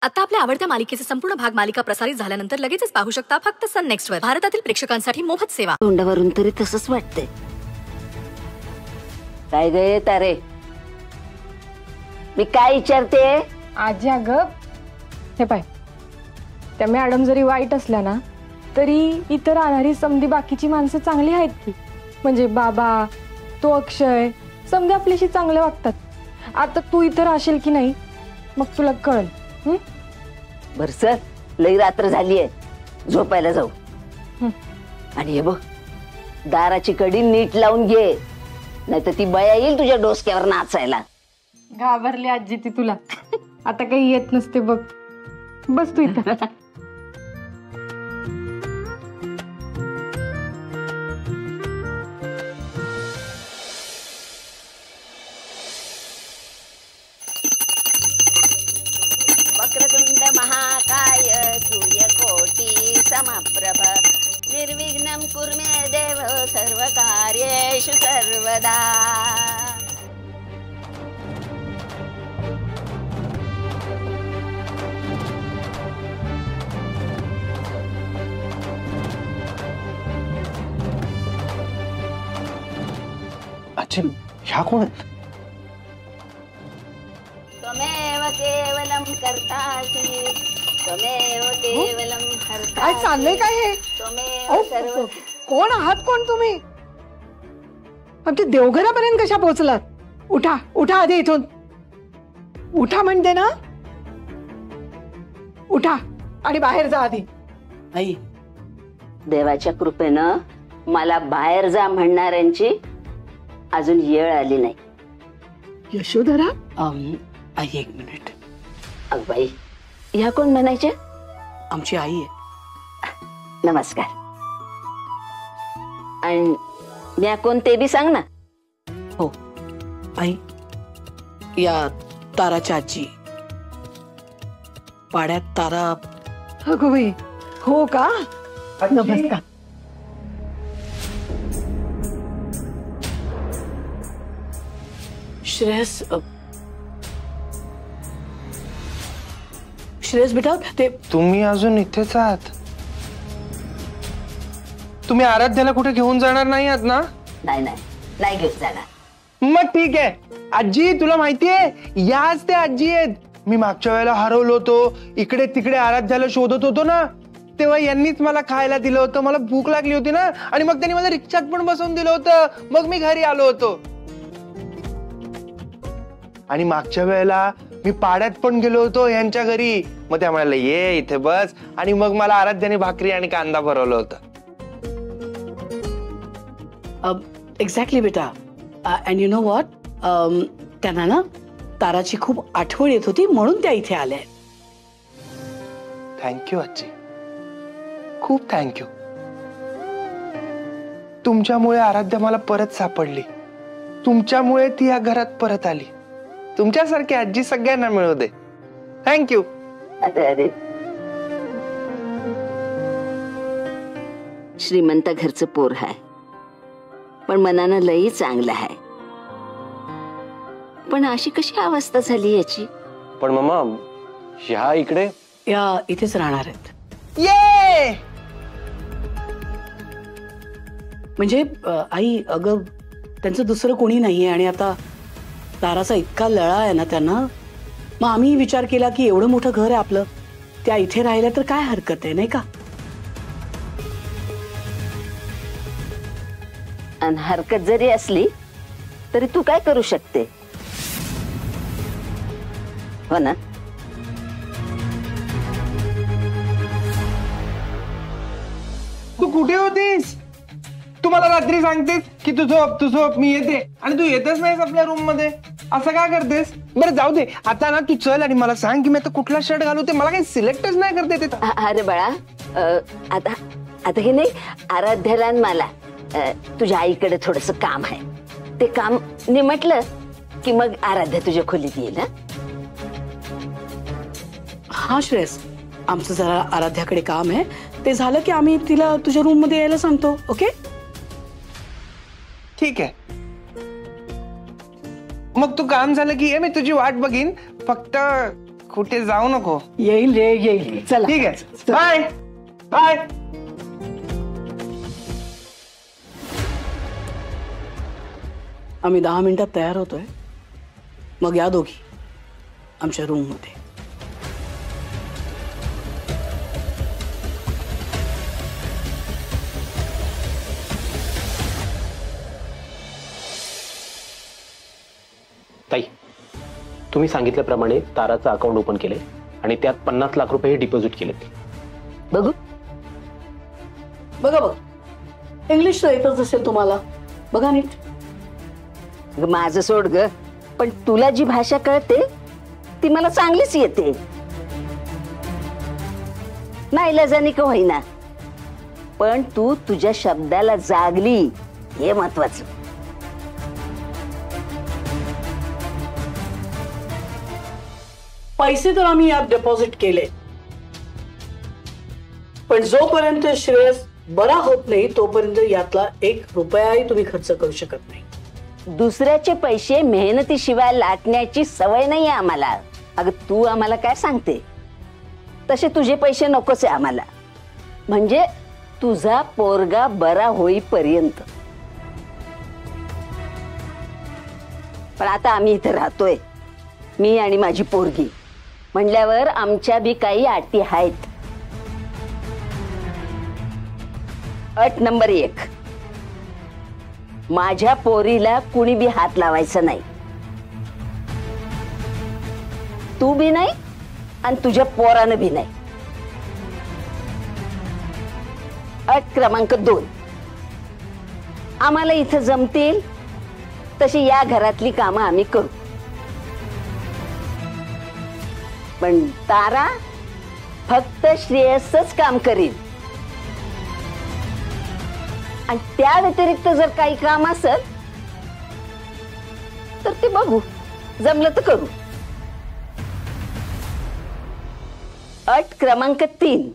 आता आपल्या आवडत्या मालिकेचे संपूर्ण भाग मालिका प्रसारित झाल्यानंतर लगेचच पाहू शकता फक्त सन नेक्स्ट वर. भारतातील प्रेक्षकांसाठी मोफत सेवा. तोंडावरून तरी तसंच वाटतंय. काय गे तारे, मी काय विचारते? आजी अगं हे पाय, त्या मॅडम जरी वाईट असल्या ना तरी इतर आधारी समधी बाकीची माणसं चांगली आहेत की. म्हणजे बाबा, तो अक्षय, समधी आपल्याशी चांगले वागतात. आता तू इतर असेल की नाही मग तुला कळल. बर सर, लई रात्र झालीये, झोपायला जाऊ. आणि हे बघ, दाराची कडी नीट लावून घे, नाही तर ती बया येईल तुझ्या डोसक्यावर नाचायला. घाबरली आजी ती तुला. आता काही येत नसते बघ. बस तू इथं. वक्रतुंड महाकाय सूर्यकोटी समप्रभ निर्विघ्नं कुरु मे देव सर्वकार्येषु सर्वदा. अच्छा, ह्या कोण आहेत? त्वमेव केवलं कर्तासि त्वमेव केवलं हर्तासि. काय चाललंय काय हे? त्वमेव सर्व. कोण आहात कोण तुम्ही? आमच्या देवघरापर्यंत कशा पोहोचलात? उठा उठा आधी इथून. उठा म्हणते ना, उठा आणि बाहेर जा आधी. आई, देवाच्या कृपेनं मला बाहेर जा म्हणणाऱ्यांची अजून येळ आली नाही. यशोधरा, आई एक मिनिट. अग बाई, ह्या कोण म्हणायच्या? आमची आई आहे. नमस्कार. आणि म्या कोण ते बी सांग ना. हो आई, या ताराच्या आजी. पाड्यात तारा. अगं बाई, हो का? नमस्कार. श्रेयस, श्रेयस बेटा, ते तुम्ही अजून इथेच आहात? तुम्ही आराध्याला कुठे घेऊन जाणार नाही आहात ना? नाही नाही नाही घेऊन जाणार. मग ठीक आहे. आजी, तुला माहितीये, याच ते आजी आहेत. मी मागच्या वेळेला हरवलो होतो, इकडे तिकडे आराध्याला शोधत होतो ना, तेव्हा यांनीच मला खायला दिलं होतं. मला भूक लागली होती ना, आणि मग त्यांनी मला रिक्षात पण बसवून दिलं होतं. मग मी घरी आलो होतो. आणि मागच्या वेळेला मी पाड्यात पण गेलो होतो यांच्या घरी. मग त्या म्हणाले ये इथे बस, आणि मग मला आराध्याने भाकरी आणि कांदा भरवलं होतं. एक्झॅक्टली बेटा. अँड यू नो व्हॉट, त्यांना ना ताराची खूप आठवण येत होती म्हणून त्या इथे आल्या. थँक्यू आजी, खूप थँक्यू. तुमच्यामुळे आराध्या मला परत सापडली. तुमच्यामुळे ती या घरात परत आली. तुमच्यासारखी आजी सगळ्यांना मिळू दे. थँक्यू. अरे अरे, श्रीमंत घरचं पोर आहे, पण मनानं लई चांगलं आहे. पण अशी कशी अवस्था झाली याची? पण मम्मा, ह्या इकडे या इथेच राहणार आहेत. ये म्हणजे आई, अगं त्यांचं दुसरं कोणी नाहीये. आणि आता ताराचा इतका लळा आहे ना त्यांना. मग आम्ही विचार केला की एवढं मोठं घर आहे आपलं, त्या इथे राहिल्या तर काय हरकत आहे, नाही का? आणि हरकत जरी असली तरी तू काय करू शकते, हो ना? तू कुठे होतीस? तू मला रात्री सांगतेस की तू झोप मी येते, आणि तू येतच नाहीस आपल्या रूम मध्ये. असं का करतेस? बरं जाऊ दे, आता ना तू चल आणि मला सांग की मी आता कुठला शर्ट घालू. ते मला काही सिलेक्टच नाही करते ते. अरे बाळा, आता आता हे नाही, आराध्याला आणि मला तुझ्या आईकडे थोडस काम आहे. ते काम निमटलं की मग आराध्या तुझ्या खोलीत येईल. हा श्रेयस, आमचं जरा आराध्याकडे काम आहे, ते झालं की आम्ही तिला तुझ्या रूम मध्ये यायला सांगतो. ओके? ठीक आहे. मग तू काम झालं की ये, मी तुझी वाट बघीन. फक्त कुठे जाऊ नको. येईल रे येईल. चला ठीक आहे, बाय बाय. आम्ही 10 मिनिटात तयार होतोय, मग या दोघी आमच्या रूम मध्ये. ताई, तुम्ही सांगितल्याप्रमाणे ताराचं अकाउंट ओपन केले आणि त्यात 50 लाख रुपये डिपॉझिट केलेत. बघू. बघा बघ, इंग्लिश तर येतच असेल तुम्हाला, बघा नीट. अगं माझं सोड ग, पण तुला जी भाषा कळते ती मला चांगलीच येते. नाईलाजाने का होईना, पण तू तुझ्या शब्दाला जागली हे महत्वाचं. पैसे तर आम्ही यात डिपॉझिट केले, पण जोपर्यंत श्रेयस बरा होत नाही तोपर्यंत यातला 1 रुपयाही तुम्ही खर्च करू शकत नाही. दुसऱ्याचे पैसे मेहनतीशिवाय लाटण्याची सवय नाही आहे आम्हाला. अगं तू आम्हाला काय सांगते तसे तुझे पैसे नकोच आहे आम्हाला, म्हणजे तुझा पोरगा बरा होईपर्यंत. पण आता आम्ही इथे राहतोय, मी आणि माझी पोरगी, म्हणल्यावर आमच्या बी काही अटी आहेत. अट नंबर 1, माझ्या पोरीला कुणी बी हात लावायचा नाही. तू बी नाही आणि तुझ्या पोरानं बी नाही. अट क्रमांक 2, आम्हाला इथं जमतील तशी या घरातली कामं आम्ही करू, पण तारा फक्त श्रेयसच काम करील. आणि त्या व्यतिरिक्त जर काही काम असेल तर ते बघू, जमलं तर करू. अट क्रमांक 3,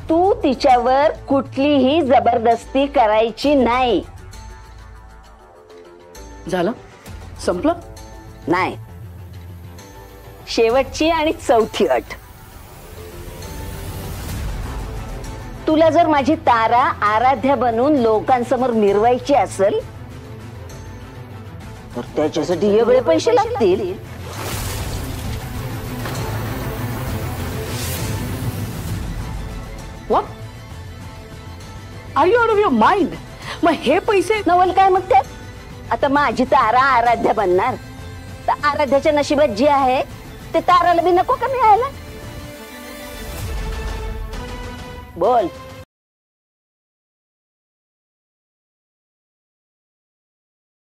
तू तिच्यावर कुठलीही जबरदस्ती करायची नाही. झालं? संपलं? नाही. शेवटची आणि 4थी अट, तुला जर माझी तारा आराध्या बनून लोकांसमोर मिरवायची असेल तर त्याच्यासाठी वेगळे पैसे लागतील. What? Are you out of your mind? मग हे पैसे नवल काय मग त्यात? आता माझी तारा आराध्या बनणार तर आराध्याच्या नशिबात जे आहे ते ताराला बी नको का मिळायला? बोल.